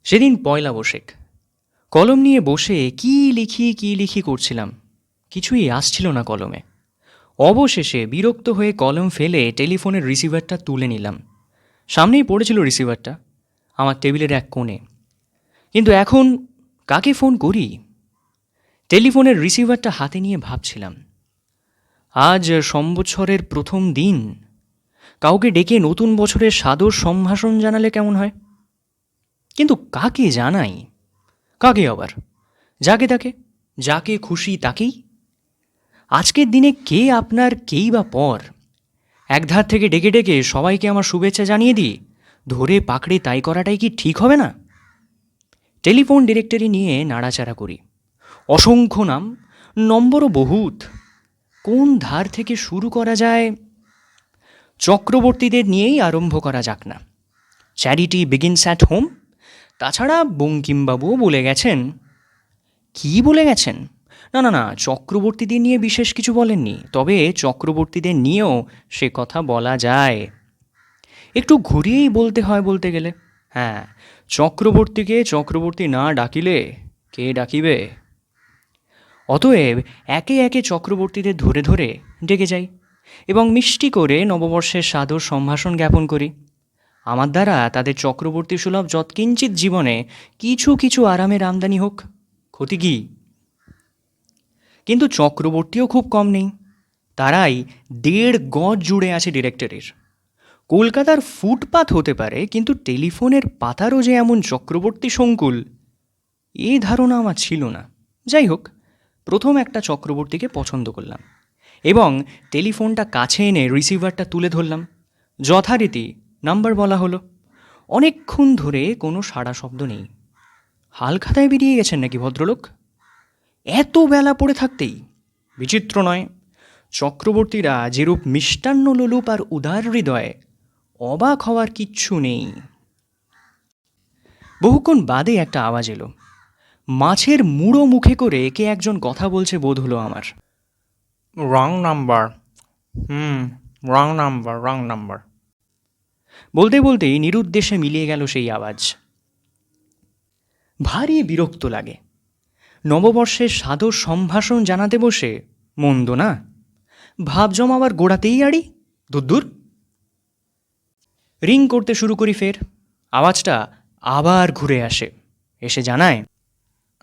সেদিন পয়লা বৈশাখ। কলম নিয়ে বসে কী লিখি করছিলাম, কিছুই আসছিল না কলমে। অবশেষে বিরক্ত হয়ে কলম ফেলে টেলিফোনের রিসিভারটা তুলে নিলাম। সামনেই পড়েছিল রিসিভারটা, আমার টেবিলের এক কোণে। কিন্তু এখন কাকে ফোন করি? টেলিফোনের রিসিভারটা হাতে নিয়ে ভাবছিলাম, আজ সম্বৎসরের প্রথম দিন, কাউকে ডেকে নতুন বছরের সাদর সম্ভাষণ জানালে কেমন হয়? কিন্তু কাকে জানাই? কাকে আবার? যাকে তাকে, যাকে খুশি তাকেই। আজকের দিনে কে আপনার, কেই বা পর? একধার থেকে ডেকে ডেকে সবাইকে আমার শুভেচ্ছা জানিয়ে দিই, ধরে পাকড়ে তাই করাটাই কি ঠিক হবে না? টেলিফোন ডিরেক্টরি নিয়ে নাড়াচাড়া করি। অসংখ্য নাম, নম্বরও বহুত। কোন ধার থেকে শুরু করা যায়? চক্রবর্তীদের নিয়েই আরম্ভ করা যাক না। Charity begins at home. তাছাড়া বঙ্কিমবাবুও বলে গেছেন। কি বলে গেছেন? না না না, চক্রবর্তীদের নিয়ে বিশেষ কিছু বলেননি, তবে চক্রবর্তীদের নিয়েও সে কথা বলা যায়। একটু ঘুরিয়েই বলতে হয় বলতে গেলে। হ্যাঁ, চক্রবর্তীকে চক্রবর্তী না ডাকিলে কে ডাকিবে? অতএব একে একে চক্রবর্তীদের ধরে ধরে ডেকে যাই এবং মিষ্টি করে নববর্ষের সাদর সম্ভাষণ জ্ঞাপন করি। আমার দ্বারা তাদের চক্রবর্তী সুলভ যৎকিঞ্চিৎ জীবনে কিছু কিছু আরামের আমদানি হোক, ক্ষতি কী? কিন্তু চক্রবর্তীও খুব কম নেই। তারাই 1.5 গজ জুড়ে আছে ডিরেক্টরির। কলকাতার ফুটপাত হতে পারে, কিন্তু টেলিফোনের পাতারও যে এমন চক্রবর্তী সংকুল, এই ধারণা আমার ছিল না। যাই হোক, প্রথম একটা চক্রবর্তীকে পছন্দ করলাম এবং টেলিফোনটা কাছে এনে রিসিভারটা তুলে ধরলাম। যথারীতি নাম্বার বলা হলো। অনেকক্ষণ ধরে কোনো সাড়া শব্দ নেই। হালখাতায় বেরিয়ে গেছেন নাকি ভদ্রলোক? এত বেলা পড়ে থাকতেই? বিচিত্র নয়, চক্রবর্তীরা যেরূপ মিষ্টান্ন লোলুপ আর উদার হৃদয়, অবাক হওয়ার কিচ্ছু নেই। বহুক্ষণ বাদে একটা আওয়াজ এলো। মাছের মুড়ো মুখে করে কে একজন কথা বলছে বোধ হলো আমার। Wrong number. Wrong number, wrong number. বলতে বলতেই নিরুদ্দেশে মিলিয়ে গেল সেই আওয়াজ। ভারী বিরক্ত লাগে। নববর্ষের সাদর সম্ভাষণ জানাতে বসে মন্দ না, ভাব জমাবার গোড়াতেই আড়ি। দূর। রিং করতে শুরু করি ফের। আওয়াজটা আবার ঘুরে আসে, এসে জানায়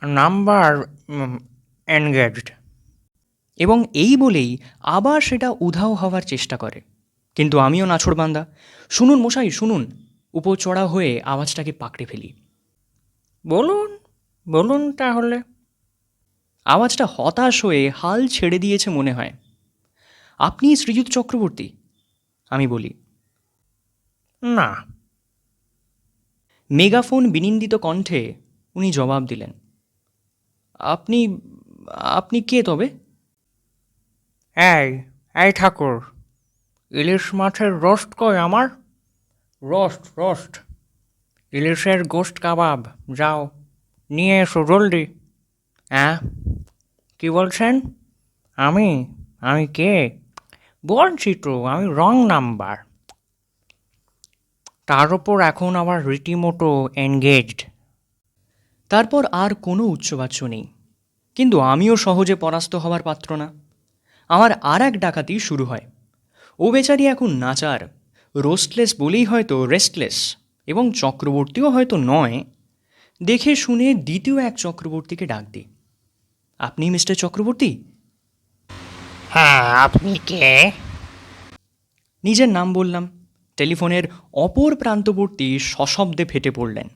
নাম্বার এনগেজড। এবং এই বলেই আবার সেটা উধাও হওয়ার চেষ্টা করে। কিন্তু আমিও নাছোড়বান্দা। শুনুন মশাই, শুনুন। উপর চড়া হয়ে আওয়াজটাকে পাকড়ে ফেলি। বলুন, বলুন তাহলে। আওয়াজটা হতাশ হয়ে হাল ছেড়ে দিয়েছে মনে হয়। আপনি শ্রীযুত চক্রবর্তী? আমি বলি। না। মেগাফোন বিনিন্দিত কণ্ঠে উনি জবাব দিলেন, আপনি আপনি কে তবে? এই, এই ঠাকুর, ইলিশ মাছের রোস্ট কই আমার? Roast, roast. ইলিশের গোস্ট কাবাব, যাও নিয়ে এসো জলদি। হ্যাঁ, কী বলছেন? আমি আমি কে? বলছি তো, আমি রং নাম্বার। তার ওপর এখন আবার রীতিমতো এনগেজড। তারপর আর কোনো উচ্চবাচ্য নেই। কিন্তু আমিও সহজে পরাস্ত হওয়ার পাত্র না। আমার আর এক ডাকাতি শুরু হয়। ও বেচারি এখন নাচার, রোস্টলেস বলেই হয়তো রেস্টলেস, এবং চক্রবর্তীও হয়তো নয়। দেখে শুনে দ্বিতীয় এক চক্রবর্তীকে ডাক দিই। আপনি মিস্টার চক্রবর্তী? হ্যাঁ, আপনি কে? নিজের নাম বললাম। টেলিফোনের অপর প্রান্তবর্তী সশব্দে ফেটে পড়লেন।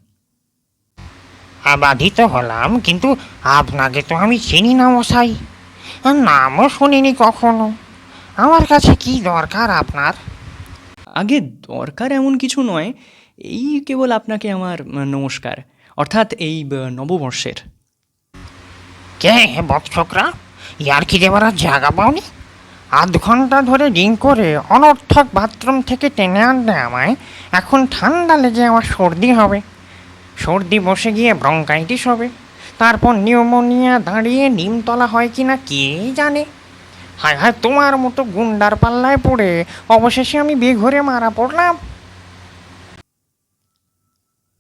বাধিত হলাম, কিন্তু আপনাকে তো আমি চিনি না মশাই, আর নামও শুনিনি কখনো। আমার কাছে কি দরকার আপনার? আগে দরকার এমন কিছু নয়, এই কেবল আপনাকে আমার নমস্কার, অর্থাৎ এই নববর্ষের। কে হে বৎসকরা, ইয়ার্কি দেবার আর জায়গা পাওনি? 8 ঘন্টা ধরে রিং করে অনর্থক বাথরুম থেকে টেনে আনলে আমায়। এখন ঠান্ডা লেগে আমার সর্দি হবে, সর্দি বসে গিয়ে ব্রঙ্কাইটিস হবে, তারপর নিউমোনিয়া দাঁড়িয়ে নিমতলা হয় কি না কে জানে। হায় হায়, তোমার মতো গুন্ডার পাল্লায় পড়ে অবশেষে আমি বেঘরে মারা পড়লাম।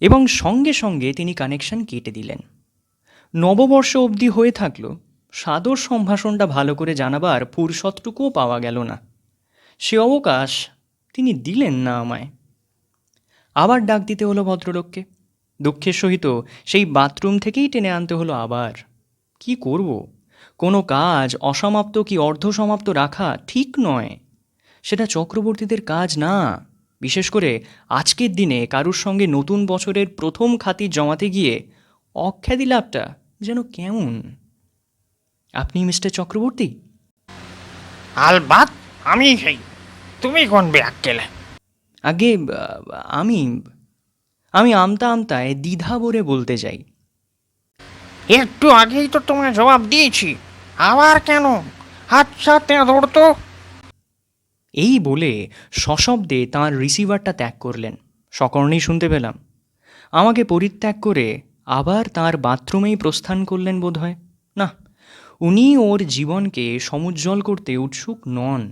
এবং সঙ্গে সঙ্গে তিনি কানেকশন কেটে দিলেন। নববর্ষ অবধি হয়ে থাকলো, সাদর সম্ভাষণটা ভালো করে জানাবার ফুরসতটুকুও পাওয়া গেল না। সে অবকাশ তিনি দিলেন না আমায়। আবার ডাক দিতে হলো ভদ্রলোককে। দুঃখের সহিত সেই বাথরুম থেকেই টেনে আনতে হলো আবার। কি করব, কোনো কাজ অসমাপ্ত কি অর্ধসমাপ্ত রাখা ঠিক নয়। সেটা চক্রবর্তীদের কাজ না। বিশেষ করে আজকের দিনে কারুর সঙ্গে নতুন বছরের প্রথম খাতির জমাতে গিয়ে অখ্যাতি লাভটা যেন কেমন। আপনি মিস্টার চক্রবর্তী? আলবাত আমি সেই। তুমি কোন ব্যাককেলে? আগে আমি আমি আমতা আমতায় দ্বিধা ভরে বলতে যাই। একটু আগেই তো তোমায় জবাব দিয়েছি, আবার কেন? আচ্ছা তেঁদড় তো। এই বলে সশব্দে তাঁর রিসিভারটা ত্যাগ করলেন। সকর্ণেই শুনতে পেলাম। আমাকে পরিত্যাগ করে আবার তাঁর বাথরুমেই প্রস্থান করলেন বোধহয়। না, উনি ওর জীবনকে সমুজ্জ্বল করতে উৎসুক নন।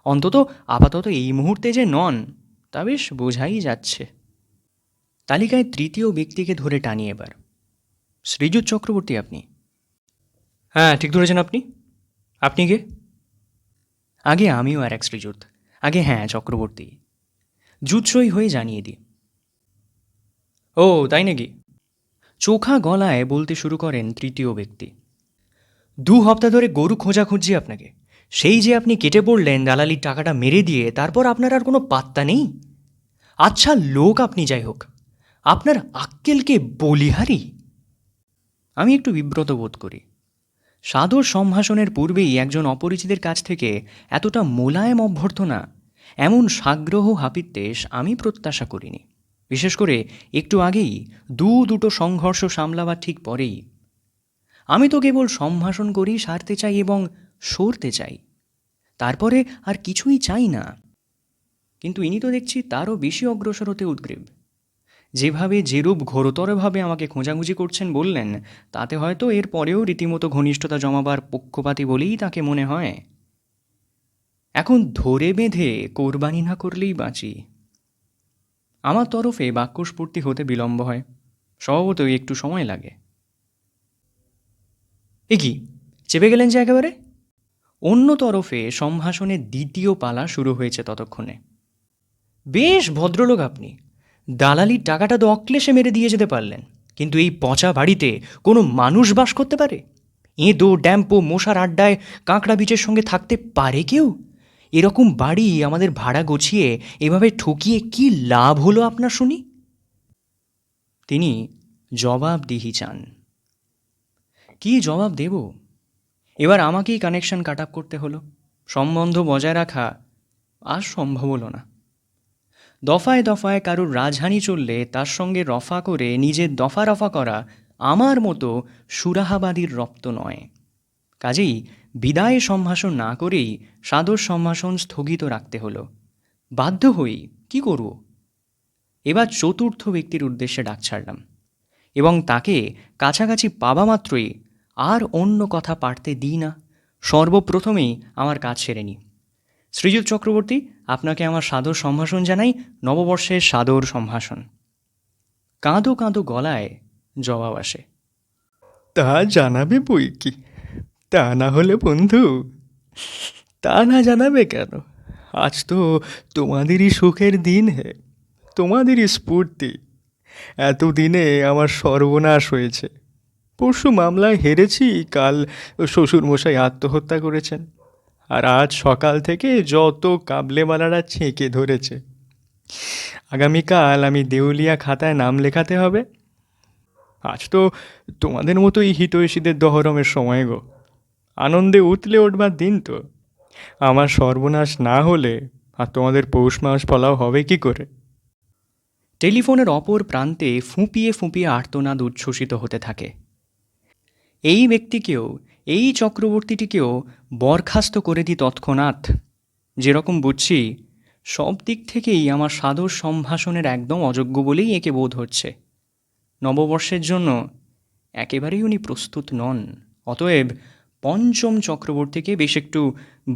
অন্তত আপাতত এই মুহূর্তে যে নন তা বেশ বোঝাই যাচ্ছে। তালিকায় তৃতীয় ব্যক্তিকে ধরে টানি এবার। শ্রীযুত চক্রবর্তী আপনি? হ্যাঁ, ঠিক ধরেছেন আপনি। আপনি কে? আগে আমিও আর এক শ্রীযুত। আগে হ্যাঁ, চক্রবর্তী। জুৎসই হয়ে জানিয়ে দিই। ও তাই নাকি? চোখা গলায় বলতে শুরু করেন তৃতীয় ব্যক্তি। 2 হপ্তাহ ধরে গরু খোঁজা খুঁজছি আপনাকে। সেই যে আপনি কেটে পড়লেন দালালির টাকাটা মেরে দিয়ে, তারপর আপনার আর কোনো পাত্তা নেই। আচ্ছা লোক আপনি, যাই হোক, আপনার আক্কেলকে বলিহারি? আমি একটু বিব্রত বোধ করি। সাদর সম্ভাষণের পূর্বেই একজন অপরিচিতের কাছ থেকে এতটা মোলায়েম অভ্যর্থনা, এমন সাগ্রহ হাপিত্যেশ আমি প্রত্যাশা করিনি। বিশেষ করে একটু আগেই দুটো সংঘর্ষ সামলাবার ঠিক পরেই। আমি তো কেবল সম্ভাষণ করেই সারতে চাই এবং সরতে চাই, তারপরে আর কিছুই চাই না। কিন্তু ইনি তো দেখছি তারও বেশি অগ্রসর হতে উদ্গ্রীব। যেভাবে যেরূপ ঘোরতরভাবে আমাকে খোঁজাখুঁজি করছেন বললেন, তাতে হয়তো এর পরেও রীতিমতো ঘনিষ্ঠতা জমাবার পক্ষপাতী বলেই তাকে মনে হয়। এখন ধরে বেঁধে কোরবানি না করলেই বাঁচি। আমার তরফে বাক্যস্ফূর্তি হতে বিলম্ব হয়, স্বভাবতই একটু সময় লাগে। এ কি, চেপে গেলেন যে একেবারে? অন্য তরফে সম্ভাষণের দ্বিতীয় পালা শুরু হয়েছে ততক্ষণে। বেশ ভদ্রলোক আপনি, দালালির টাকাটা তো অক্লেশে মেরে দিয়ে যেতে পারলেন, কিন্তু এই পচা বাড়িতে কোনো মানুষ বাস করতে পারে? এঁদো ড্যাম্পো মশার আড্ডায় কাঁকড়া বিচের সঙ্গে থাকতে পারে কেউ? এরকম বাড়ি আমাদের ভাড়া গছিয়ে এভাবে ঠকিয়ে কি লাভ হলো আপনার শুনি? তিনি জবাবদিহি চান। কি জবাব দেব? এবার আমাকেই কানেকশন কাট আপ করতে হলো। সম্বন্ধ বজায় রাখা আর সম্ভব হলো না। দফায় দফায় কারুর রাজহানি চললে তার সঙ্গে রফা করে নিজের দফা রফা করা আমার মতো সুরাহাবাদীর রপ্ত নয়। কাজেই বিদায় সম্ভাষণ না করেই সাদর সম্ভাষণ স্থগিত রাখতে হলো। বাধ্য হই, কি করব? এবার চতুর্থ ব্যক্তির উদ্দেশ্যে ডাক ছাড়লাম এবং তাকে কাছাকাছি পাবা মাত্রই আর অন্য কথা পাড়তে দিই না। সর্বপ্রথমেই আমার কাজ সেরে নিই। শ্রীযুত চক্রবর্তী, আপনাকে আমার সাদর সম্ভাষণ জানাই, নববর্ষের সাদর সম্ভাষণ। কাঁদো কাঁদো গলায় জবাব আসে। তা জানাবে বই কি, তা না হলে বন্ধু, তা না জানাবে কেন? আজ তো তোমাদেরই সুখের দিন হে, তোমাদেরই স্ফূর্তি। এতদিনে আমার সর্বনাশ হয়েছে। পরশু মামলায় হেরেছি, কাল শ্বশুরমশাই আত্মহত্যা করেছেন, আর আজ সকাল থেকে যত কাবলেওয়ালারা ছেঁকে ধরেছে। আগামীকাল আমি দেউলিয়া খাতায় নাম লেখাতে হবে। আজ তো তোমাদের মতোই হিতৈষীদের দহরমের সময় গো, আনন্দে উতলে উঠবার দিন তো। আমার সর্বনাশ না হলে আর তোমাদের পৌষ মাস ফলাও হবে কি করে? টেলিফোনের অপর প্রান্তে ফুঁপিয়ে ফুঁপিয়ে আর্তনাদ উচ্ছ্বসিত হতে থাকে। এই ব্যক্তিকেও, এই চক্রবর্তীটিকেও বরখাস্ত করে দিই তৎক্ষণাৎ। যেরকম বুঝছি, সব দিক থেকেই আমার সাদর সম্ভাষণের একদম অযোগ্য বলেই একে বোধ হচ্ছে। নববর্ষের জন্য একেবারেই উনি প্রস্তুত নন। অতএব পঞ্চম চক্রবর্তীকে বেশ একটু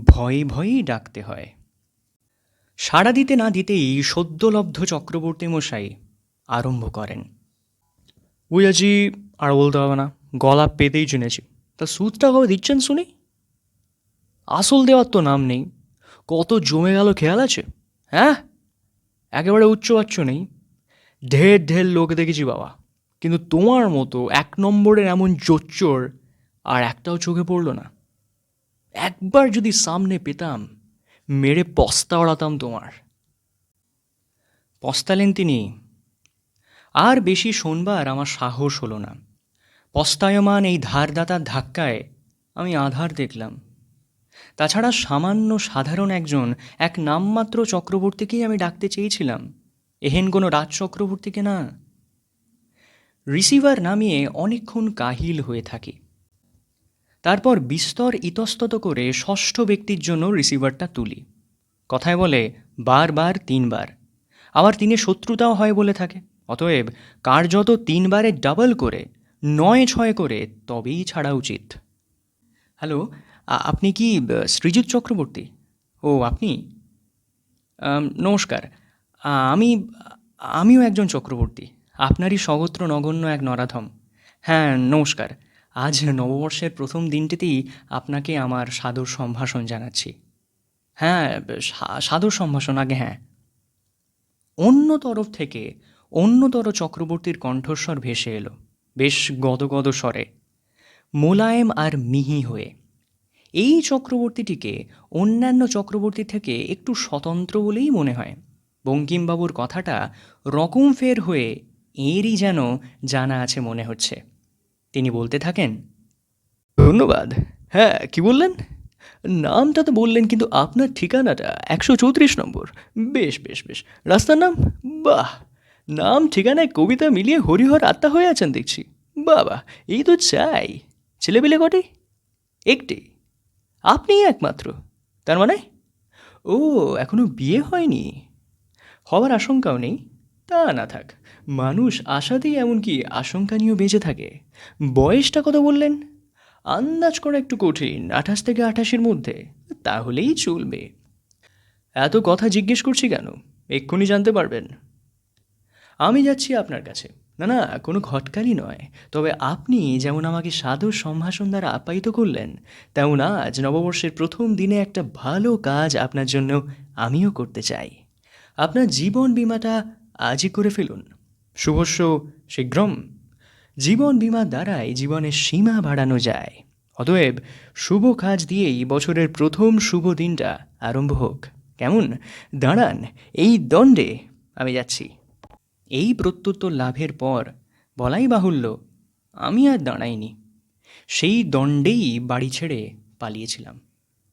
ভয়ে ভয়েই ডাকতে হয়। সাড়া দিতে না দিতেই সদ্যলব্ধ চক্রবর্তী মশাই আরম্ভ করেন। বুঝেছি, আর বলতে হবে না, গলা পেতেই চিনেছি। তা সুদটা কবে দিচ্ছেন শুনি? আসল দেওয়ার তো নাম নেই। কত জমে গেল খেয়াল আছে? হ্যাঁ, একেবারে উচ্চবাচ্য নেই। ঢের ঢের লোক দেখেছি বাবা, কিন্তু তোমার মতো 1 নম্বরের এমন জোচ্চোর আর একটাও চোখে পড়লো না। একবার যদি সামনে পেতাম, মেরে পস্তা ওড়াতাম তোমার। পস্তালেন তিনি। আর বেশি শোনবার আমার সাহস হলো না। পস্তায়মান এই ধারদাতার ধাক্কায় আমি আধার দেখলাম। তাছাড়া সামান্য সাধারণ এক নামমাত্র চক্রবর্তীকেই আমি ডাকতে চেয়েছিলাম, এহেন কোনো রাজ চক্রবর্তীকে না। রিসিভার নামিয়ে অনেকক্ষণ কাহিল হয়ে থাকি। তারপর বিস্তর ইতস্তত করে ষষ্ঠ ব্যক্তির জন্য রিসিভারটা তুলি। কথায় বলে বারবার 3 বার, আবার 3-এ শত্রুতাও হয় বলে থাকে। অতএব কার্যত 3 বারে ডাবল করে 9-6 করে তবেই ছাড়া উচিত। হ্যালো, আপনি কি শ্রীযুত চক্রবর্তী? ও আপনি? নমস্কার। আমি আমিও একজন চক্রবর্তী, আপনারই স্বগোত্র নগণ্য এক নরাধম। হ্যাঁ, নমস্কার। আজ নববর্ষের প্রথম দিনটিতেই আপনাকে আমার সাদর সম্ভাষণ জানাচ্ছি। হ্যাঁ, সাদর সম্ভাষণ, আগে হ্যাঁ। অন্য তরফ থেকে অন্যতর চক্রবর্তীর কণ্ঠস্বর ভেসে এলো, বেশ গদগদ স্বরে, মোলায়েম আর মিহি হয়ে। এই চক্রবর্তীটিকে অন্যান্য চক্রবর্তী থেকে একটু স্বতন্ত্র বলেই মনে হয়। বঙ্কিমবাবুর কথাটা রকম ফের হয়ে এরই যেন জানা আছে মনে হচ্ছে। তিনি বলতে থাকেন, ধন্যবাদ। হ্যাঁ, কি বললেন? নামটা তো বললেন, কিন্তু আপনার ঠিকানাটা 134 নম্বর। বেশ বেশ বেশ। রাস্তার নাম? বাহ, নাম ঠিকানায় কবিতা মিলিয়ে হরিহর আত্মা হয়ে আছেন দেখছি। বাবা, এই তো চাই। ছেলেপিলে কটি? একটি? আপনিই একমাত্র? তার মানে? ও, এখনো বিয়ে হয়নি? হওয়ার আশঙ্কাও নেই? তা না থাক, মানুষ আশাতেই এমনকি আশঙ্কা নিয়েও বেঁচে থাকে। বয়সটা কত বললেন? আন্দাজ করা একটু কঠিন, 28 থেকে 88-এর মধ্যে। তাহলেই চলবে। এত কথা জিজ্ঞেস করছি কেন? এক্ষুনি জানতে পারবেন। আমি যাচ্ছি আপনার কাছে। না না, কোনো ঘটকালি নয়। তবে আপনি যেমন আমাকে সাদর সম্ভাষণ দ্বারা আপ্যায়িত করলেন, তেমন আজ নববর্ষের প্রথম দিনে একটা ভালো কাজ আপনার জন্য আমিও করতে চাই। আপনার জীবন বীমাটা আজই করে ফেলুন। শুভস্য শীঘ্রম। জীবন বীমার দ্বারাই জীবনের সীমা বাড়ানো যায়। অতএব শুভ কাজ দিয়েই বছরের প্রথম শুভ দিনটা আরম্ভ হোক। কেমন? দাঁড়ান, এই দণ্ডে আমি যাচ্ছি। এই প্রত্যুত্তর লাভের পর বলাই বাহুল্য, আমি আর দাঁড়াইনি, সেই দণ্ডেই বাড়ি ছেড়ে পালিয়েছিলাম।